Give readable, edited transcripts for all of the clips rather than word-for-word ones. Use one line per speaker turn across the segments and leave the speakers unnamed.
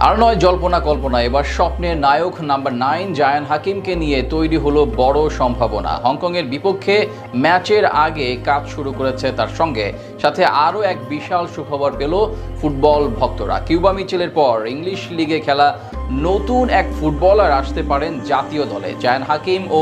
আর নয় জল্পনা কল্পনা, এবার স্বপ্নের নায়ক নাম্বার 9 জায়ান হাকিমকে নিয়ে তৈরি হলো বড় সম্ভাবনা। হংকংয়ের বিপক্ষে ম্যাচের আগে কাজ শুরু করেছে তার সঙ্গে, সাথে আরও এক বিশাল সুখবর পেল ফুটবল ভক্তরা। কিউবা মিচেলের পর ইংলিশ লিগে খেলা নতুন এক ফুটবলার আসতে পারেন জাতীয় দলে। জায়ান হাকিম ও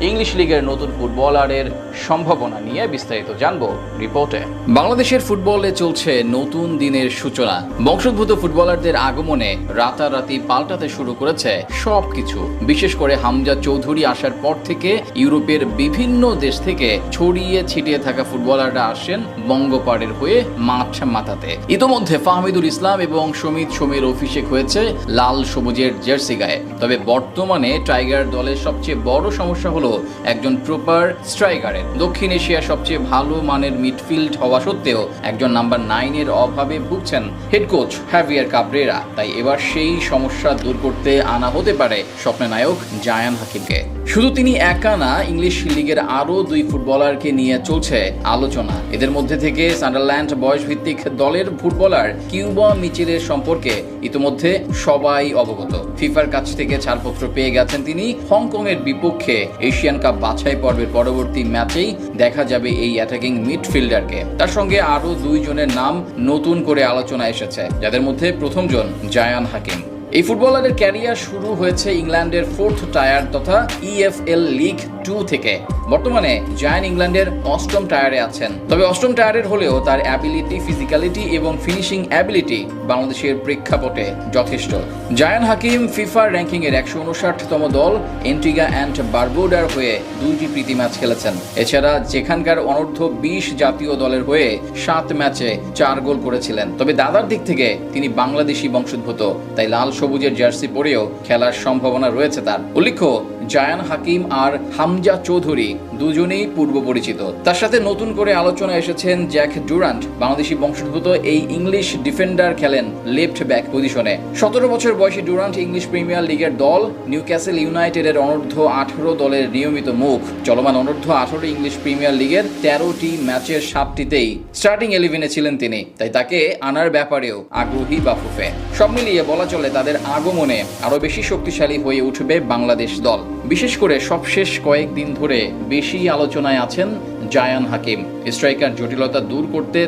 ইংলিশ লিগের নতুন ফুটবলারের সম্ভাবনা নিয়ে বিস্তারিত জানবো রিপোর্টে। বাংলাদেশের ফুটবলে চলছে নতুন দিনের সূচনা। বংশোদ্ভূত ফুটবলারদের আগমনে রাতারাতি পাল্টাতে শুরু করেছে সবকিছু। বিশেষ করে হামজা চৌধুরী আসার পর থেকে ইউরোপের বিভিন্ন দেশ থেকে ছড়িয়ে ছিটিয়ে থাকা ফুটবলাররা আসেন বঙ্গপাড়ের হয়ে মাঠ মাতাতে। ইতোমধ্যে ফাহমিদুল ইসলাম এবং সমিত সমীর অভিষেক হয়েছে লাল সবুজের জার্সি গায়ে। তবে বর্তমানে টাইগার দলের সবচেয়ে বড় সমস্যা হলো একজন প্রপার স্ট্রাইকারের। দক্ষিণ এশিয়ার সবচেয়ে ভালো মানের মিডফিল্ড হওয়া সত্ত্বেও একজন নাম্বার 9 এর অভাবে ভুগছেন হেড কোচ হ্যাভিয়ার কাবরেরা। তাই এবার সেই সমস্যা দূর করতে আনা হতে পারে স্বপ্নের নায়ক জায়ান হাকিমকে। শুধু তিনি একা না, ইংলিশ লিগের আরও 2 ফুটবলারকে নিয়ে চলছে আলোচনা। এদের মধ্যে থেকে সান্ডারল্যান্ড বয়স ভিত্তিক দলের ফুটবলার কিউবা মিচেলের সম্পর্কে ইতিমধ্যে সবাই অবগত। ফিফার কাছ থেকে ছাড়পত্র পেয়ে গেছেন তিনি। হংকংয়ের বিপক্ষে এশিয়ান কাপ বাছাই পর্বের পরবর্তী ম্যাচেই দেখা যাবে এই অ্যাটাকিং মিডফিল্ডারকে। তার সঙ্গে আরও 2 জনের নাম নতুন করে আলোচনা এসেছে, যাদের মধ্যে প্রথমজন জায়ান হাকিম। এই ফুটবলারের ক্যারিয়ার শুরু হয়েছে ইংল্যান্ডের 4th টায়ার তথা EFL লিগ 2 থেকে। বর্তমানে জায়ান ইংল্যান্ডের 8ম টায়ারে আছেন। তবে 8ম টায়ারের হলেও তার অ্যাবিলিটি, ফিজিক্যালিটি এবং ফিনিশিং অ্যাবিলিটি বাংলাদেশের প্রেক্ষাপটে যথেষ্ট। জায়ান হাকিম ফিফার র্যাঙ্কিং এর 159তম দল এন্টিগা অ্যান্ড বারবুডার হয়ে 2টি প্রীতি ম্যাচ খেলেছেন। এছাড়া যেখানকার অনূর্ধ্ব 20 জাতীয় দলের হয়ে 7 ম্যাচে 4 গোল করেছিলেন। তবে দাদার দিক থেকে তিনি বাংলাদেশি বংশোদ্ভূত, তাই লাল সবুজের জার্সি পরেও খেলার সম্ভাবনা রয়েছে তার। উল্লেখ্য, জায়ান হাকিম আর হামজা চৌধুরী দুজনেই পূর্ব পরিচিত। তার সাথে নতুন করে আলোচনা এসেছেন জ্যাক ডুরান্ট। বাংলাদেশি বংশোদ্ভূত এই ইংলিশ ডিফেন্ডার খেলেন লেফট ব্যাক পজিশনে। 17 বছর বয়সী ডুরান্ট ইংলিশ প্রিমিয়ার লিগের দল নিউক্যাসল ইউনাইটেডের অনূর্ধ্ব 18 দলের নিয়মিত মুখ। চলমান অনূর্ধ্ব 18 ইংলিশ প্রিমিয়ার লিগের 13টি ম্যাচের 7টিতেই স্টার্টিং 11-এ ছিলেন তিনি, তাই তাকে আনার ব্যাপারেও আগ্রহী বাফুফে। সব মিলিয়ে বলা চলে তাদের আগমনে আরো বেশি শক্তিশালী হয়ে উঠবে বাংলাদেশ দল। বিশেষ করে সবশেষ কয়েকদিন ধরে বেশি আলোচনায় আছেন জায়ান হাকিম। স্ট্রাইকার জটিলতা দূর করতে